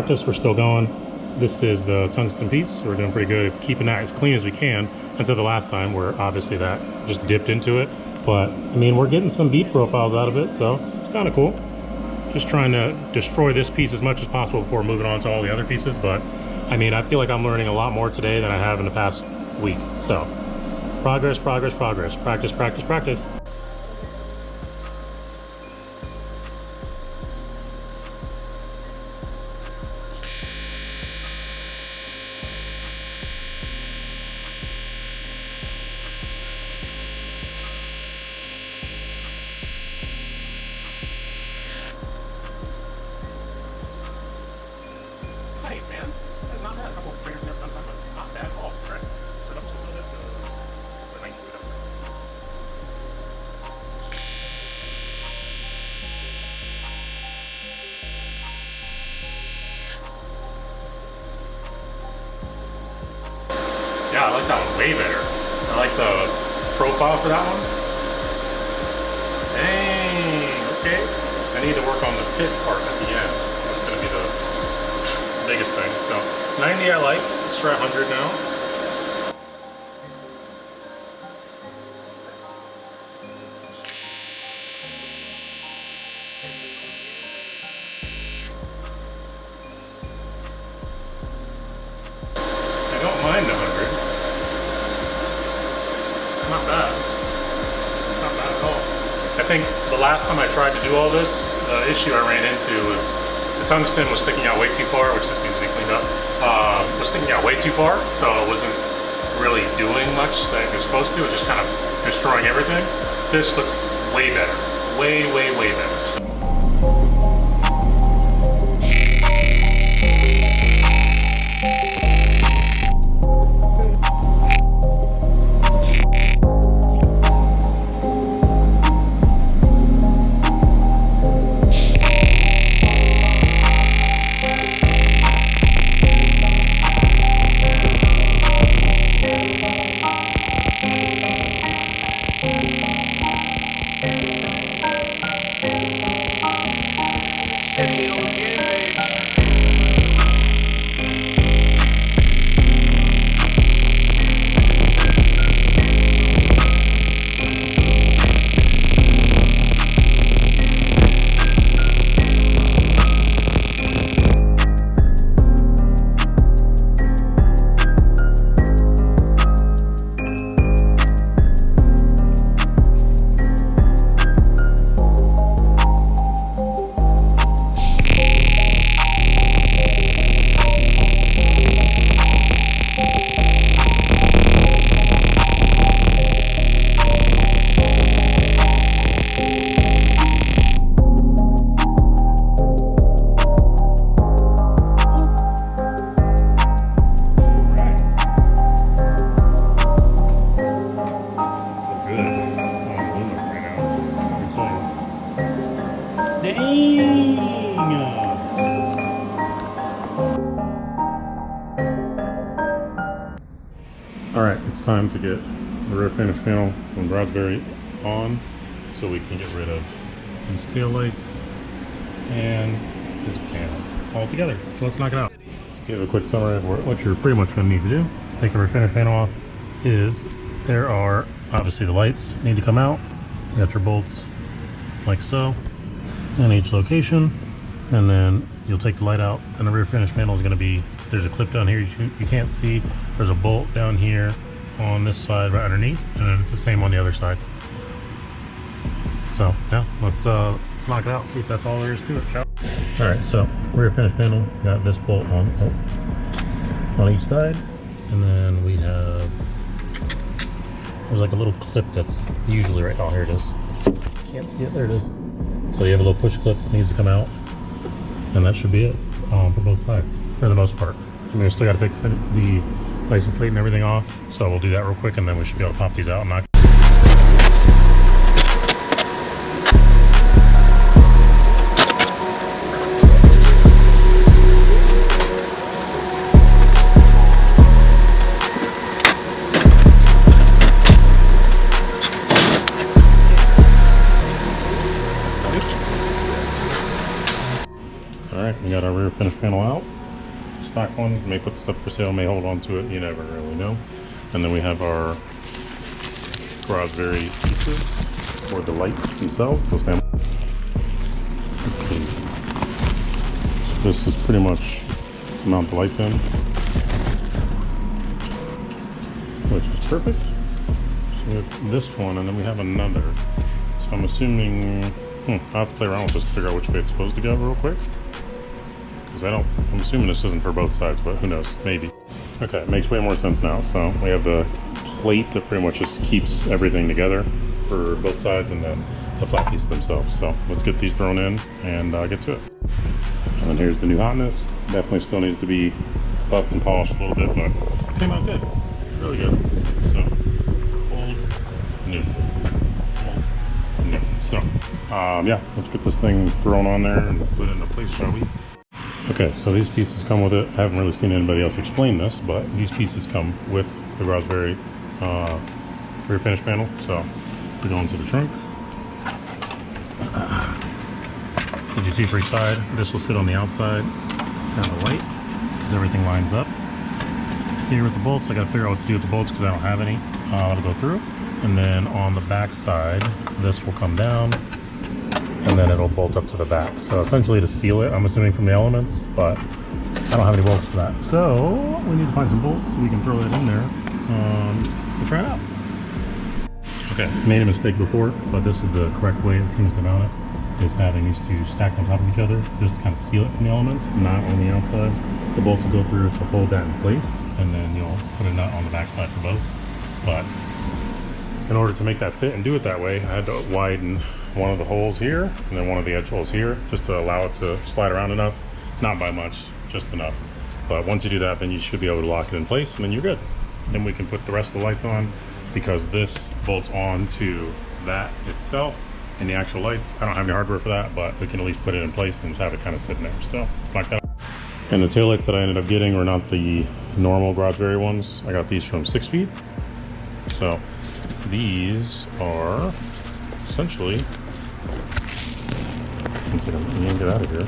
practice. We're still going. This is the tungsten piece. We're doing pretty good, keeping that as clean as we can. Until the last time, where obviously that just dipped into it. But I mean, we're getting some bead profiles out of it, so it's kind of cool. Just trying to destroy this piece as much as possible before moving on to all the other pieces. But I mean, I feel like I'm learning a lot more today than I have in the past week. So progress, progress, progress. Practice, practice, practice. Nice, man. That's not bad. A couple of players never done that, but not bad at all. All right. Set up a little bit to the 92. Yeah, I like that one way better. I like the profile for that one. Dang, okay. I need to work on the pit part at the end. That's going to be the biggest thing. So 90 I like. Let's try 100 now. I don't mind 100. It's not bad. It's not bad at all. I think the last time I tried to do all this, the issue I ran into was the tungsten was sticking out way too far, which this needs to be cleaned up. Was sticking out way too far, so it wasn't really doing much that it was supposed to. It was just kind of destroying everything. This looks way better. Way, way, way better. So. Alright, it's time to get the rear finish panel from Raspberry on so we can get rid of these tail lights and this panel all together. So let's knock it out. To give a quick summary of what you're pretty much going to need to do to take the rear finish panel off is there are obviously the lights need to come out. You got your bolts like so in each location, and then you'll take the light out, and the rear finish panel is going to be, there's a clip down here you can't see. There's a bolt down here on this side right underneath, and then it's the same on the other side. So yeah, let's knock it out, see if that's all there is to it, shall we? All right, so rear finish panel, got this bolt on each side, and then we have, there's like a little clip that's usually right, oh here it is. Can't see it, there it is. So you have a little push clip that needs to come out, and that should be it for both sides for the most part. I mean, we still got to take the license plate and everything off, so we'll do that real quick, and then we should be able to pop these out and knock. Alright, we got our rear finish panel panel out. Stock one, may put this up for sale, may hold on to it, you never really know. And then we have our Raspberry pieces, or the lights themselves. So stand. Okay. So this is pretty much to mount the lights in, which is perfect. So we have this one, and then we have another. So I'm assuming, I'll have to play around with this to figure out which way it's supposed to go real quick. Because I'm assuming this isn't for both sides, but who knows, maybe. Okay, it makes way more sense now. So we have the plate that pretty much just keeps everything together for both sides, and then the flat pieces themselves. So let's get these thrown in and get to it. And then here's the new hotness. Definitely still needs to be buffed and polished a little bit, but came out good, really good. So old, new, old, new. So yeah, let's get this thing thrown on there and put it into place, shall we? Okay, so these pieces come with it. I haven't really seen anybody else explain this, but these pieces come with the Raspberry rear finish panel. So we go into the trunk. As you see for each side, this will sit on the outside. It's kind of light because everything lines up. Here with the bolts, I got to figure out what to do with the bolts because I don't have any. I'll go through. And then on the back side, this will come down, and then it'll bolt up to the back. So essentially to seal it, I'm assuming from the elements, but I don't have any bolts for that. So we need to find some bolts so we can throw that in there and try it out. Okay, made a mistake before, but this is the correct way it seems to mount it. Is having these two stacked on top of each other just to kind of seal it from the elements, not on the outside. The bolts will go through to hold that in place, and then you'll put a nut on the back side for both. But in order to make that fit and do it that way, I had to widen one of the holes here and then one of the edge holes here just to allow it to slide around enough. Not by much, just enough. But once you do that, then you should be able to lock it in place, and then you're good. Then we can put the rest of the lights on, because this bolts on to that itself. And the actual lights, I don't have any hardware for that, but we can at least put it in place and just have it kind of sitting there. So let's knock that out. And the taillights that I ended up getting were not the normal Raspberry ones. I got these from 6 Speed. So these are essentially, let me get out of here,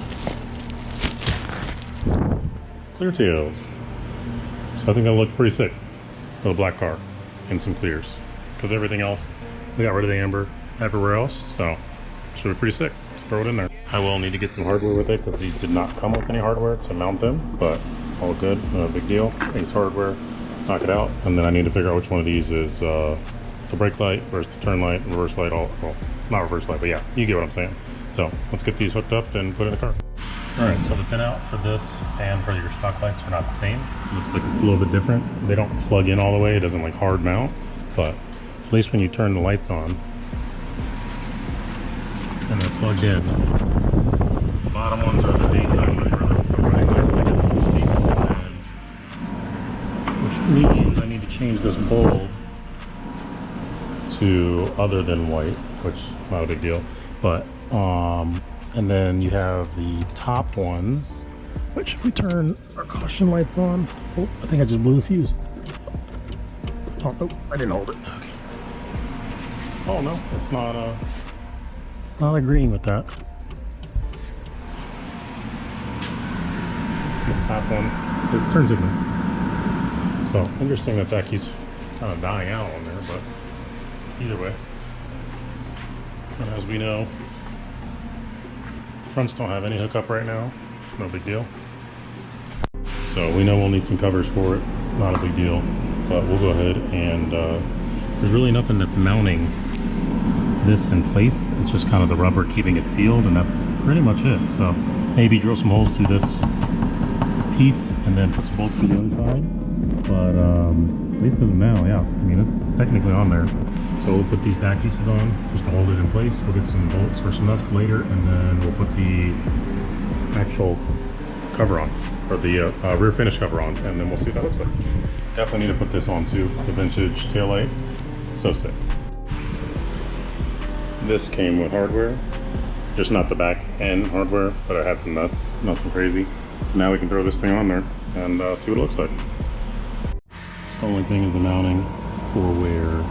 clear tails. So I think that'll look pretty sick with a black car and some clears, because everything else, we got rid of the amber everywhere else, so should be pretty sick. Let's throw it in there. I will need to get some hardware with it because these did not come with any hardware to mount them, but all good, no big deal. Ace hardware, knock it out, and then I need to figure out which one of these is the brake light versus the turn light, reverse light, all, well, not reverse light, but yeah, you get what I'm saying. So let's get these hooked up and put in the car. All right, so the pinout for this and for your stock lights are not the same. It looks like it's a little bit different. They don't plug in all the way, it doesn't like hard mount, but at least when you turn the lights on, and they're plugged in. The bottom ones are the daytime light, or the running lights, I guess, so to speak. Which means I need to change this bulb to other than white, which is not a big deal. But and then you have the top ones, which if we turn our caution lights on, oh, I think I just blew the fuse. Oh, no, I didn't hold it. Okay. Oh no, it's not agreeing with that. Let's see the top one, because it turns signal. So interesting that that keeps kind of dying out on there, but either way. And as we know, fronts don't have any hookup right now, no big deal. So we know we'll need some covers for it, not a big deal, but we'll go ahead and there's really nothing that's mounting this in place. It's just kind of the rubber keeping it sealed, and that's pretty much it. So maybe drill some holes through this piece and then put some bolts to the other side. But at least as of now, yeah, I mean, it's technically on there. So we'll put these back pieces on just to hold it in place. We'll get some bolts or some nuts later, and then we'll put the actual cover on, or the rear finish cover on, and then we'll see what that looks like. Definitely need to put this on too, the vintage taillight. So sick. This came with hardware, just not the back end hardware, but it had some nuts, nothing crazy. So now we can throw this thing on there and see what it looks like. So the only thing is the mounting for where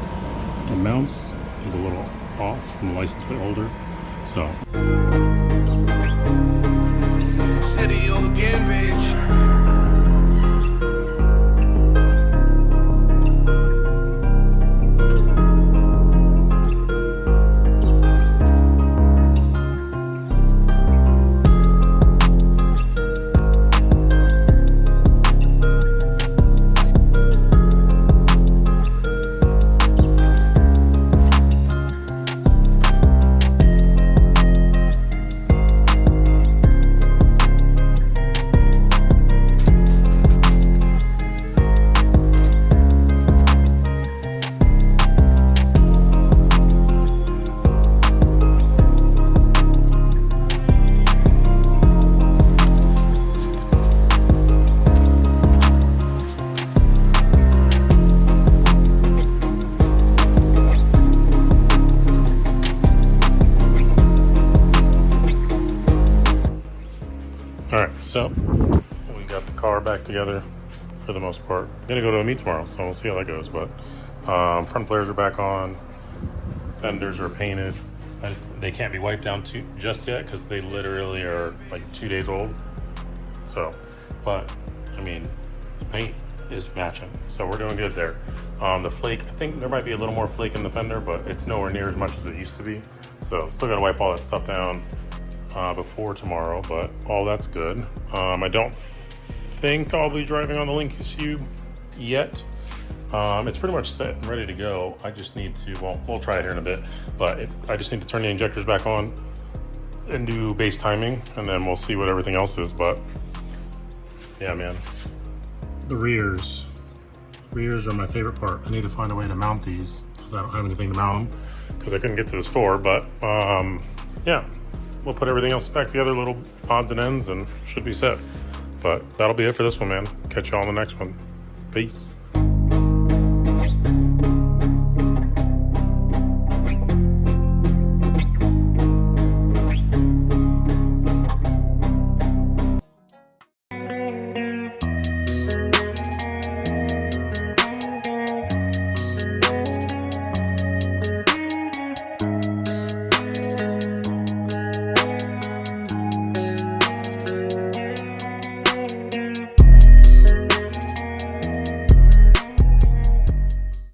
it mounts is a little off from the license plate holder. So Zeteo again, bitch. Alright, so we got the car back together for the most part. I'm gonna go to a meet tomorrow, so we'll see how that goes. But front flares are back on, fenders are painted. They can't be wiped down just yet because they literally are like 2 days old. So, but I mean, the paint is matching, so we're doing good there. The flake, I think there might be a little more flake in the fender, but it's nowhere near as much as it used to be. So still gotta wipe all that stuff down before tomorrow, but all that's good. I don't think I'll be driving on the Link SU yet. It's pretty much set and ready to go. I just need to, well, we'll try it here in a bit, but I just need to turn the injectors back on and do base timing, and then we'll see what everything else is. But yeah, man, the rears are my favorite part. I need to find a way to mount these because I don't have anything to mount them because I couldn't get to the store. But yeah, we'll put everything else back together, little odds and ends, and should be set. But that'll be it for this one, man. Catch you all on the next one. Peace.